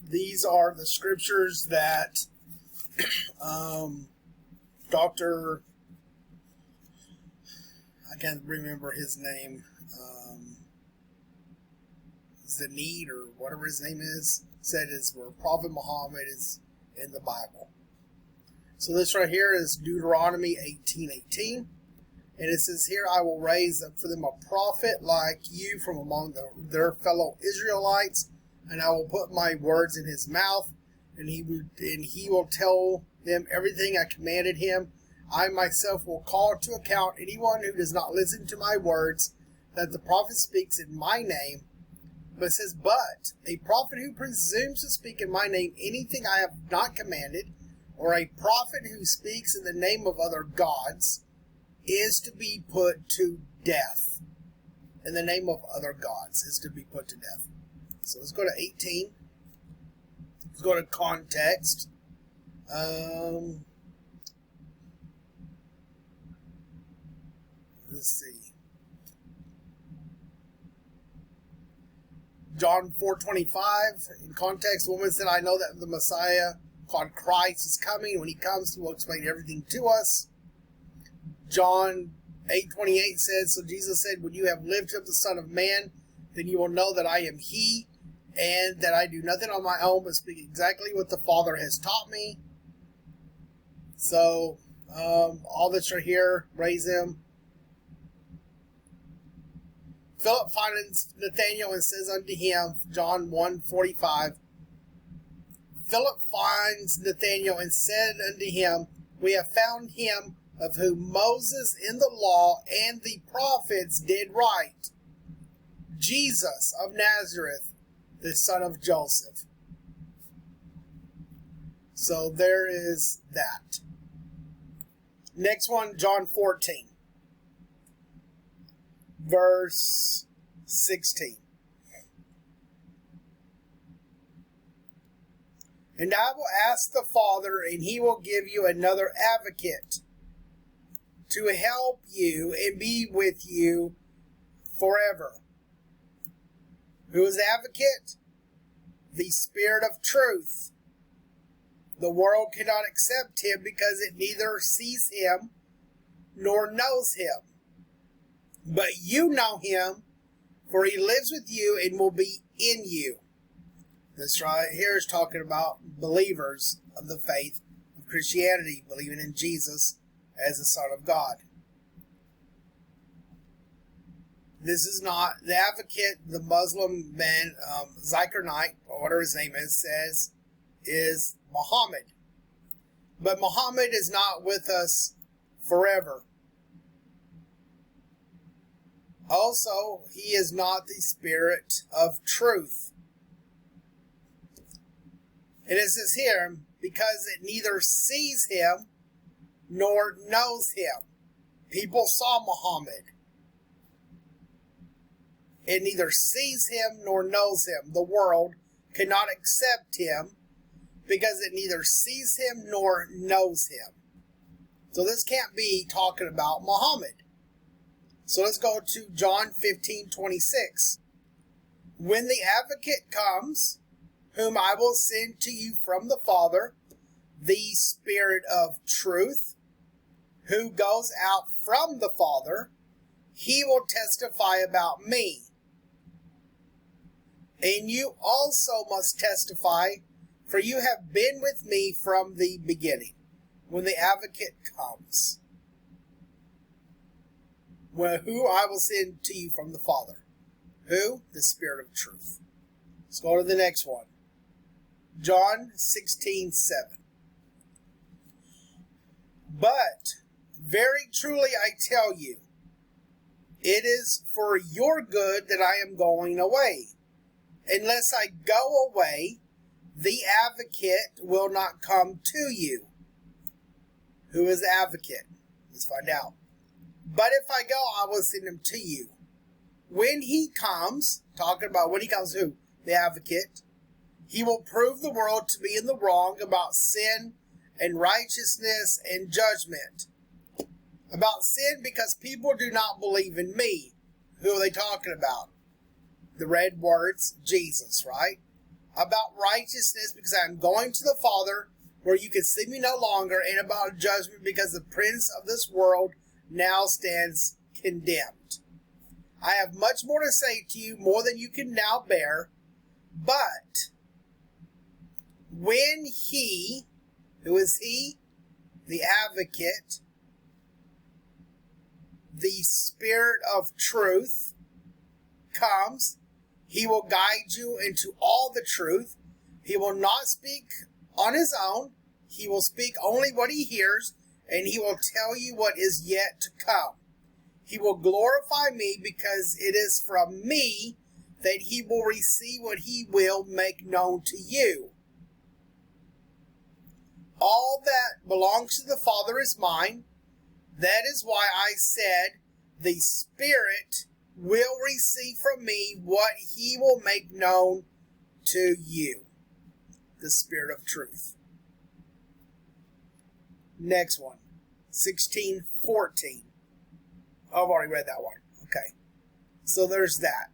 These are the scriptures that Dr. I can't remember his name, Zaid or whatever his name is, said is where Prophet Muhammad is in the Bible. So this right here is Deuteronomy 18:18. And it says here, I will raise up for them a prophet like you from among their fellow Israelites, and I will put my words in his mouth, and he will tell them everything I commanded him. I myself will call to account anyone who does not listen to my words, that the prophet speaks in my name. But it says, but a prophet who presumes to speak in my name anything I have not commanded, or a prophet who speaks in the name of other gods, is to be put to death. In the name of other gods is to be put to death. So let's go to 18. Let's go to context. Let's see. John 4:25. In context, the woman said, I know that the Messiah called Christ is coming. When he comes, he will explain everything to us. John 8:28 says, so Jesus said, when you have lifted up the Son of Man, then you will know that I am he, and that I do nothing on my own, but speak exactly what the Father has taught me. So, all that's right here, raise him. Philip finds Nathanael and says unto him, John 1:45, Philip finds Nathanael and said unto him, we have found him of whom Moses in the law and the prophets did write, Jesus of Nazareth, the son of Joseph. So there is that. Next one, John 14, verse 16. And I will ask the Father, and he will give you another advocate to help you and be with you forever. Who is the advocate? The Spirit of truth. The world cannot accept him because it neither sees him nor knows him. But you know him, for he lives with you and will be in you. This right here is talking about believers of the faith of Christianity, believing in Jesus as the Son of God. This is not the advocate, the Muslim man, Zakir Naik, or whatever his name is, says is Muhammad. But Muhammad is not with us forever. Also, he is not the Spirit of truth. And it says here, because it neither sees him nor knows him. People saw Muhammad. It neither sees him nor knows him. The world cannot accept him because it neither sees him nor knows him. So this can't be talking about Muhammad. So let's go to John 15:26. When the advocate comes, whom I will send to you from the Father, the Spirit of truth, who goes out from the Father, he will testify about me. And you also must testify, for you have been with me from the beginning. When the advocate comes, who I will send to you from the Father. Who? The Spirit of truth. Let's go to the next one. John 16:7. But very truly I tell you, it is for your good that I am going away. Unless I go away, the advocate will not come to you. Who is the advocate? Let's find out. But if I go, I will send him to you. When he comes, talking about when he comes, who? The advocate. He will prove the world to be in the wrong about sin and righteousness and judgment. About sin, because people do not believe in me. Who are they talking about? The red words, Jesus, right? about righteousness, because I am going to the Father, where you can see me no longer, and about judgment, because the prince of this world now stands condemned. I have much more to say to you, more than you can now bear, but when he, who is he? The advocate, the Spirit of truth, comes, he will guide you into all the truth. He will not speak on his own. He will speak only what he hears, and he will tell you what is yet to come. He will glorify me, because it is from me that he will receive what he will make known to you. All that belongs to the Father is mine. That is why I said, the Spirit will receive from me what he will make known to you. The Spirit of truth. Next one. 16:14. I've already read that one. Okay. So there's that.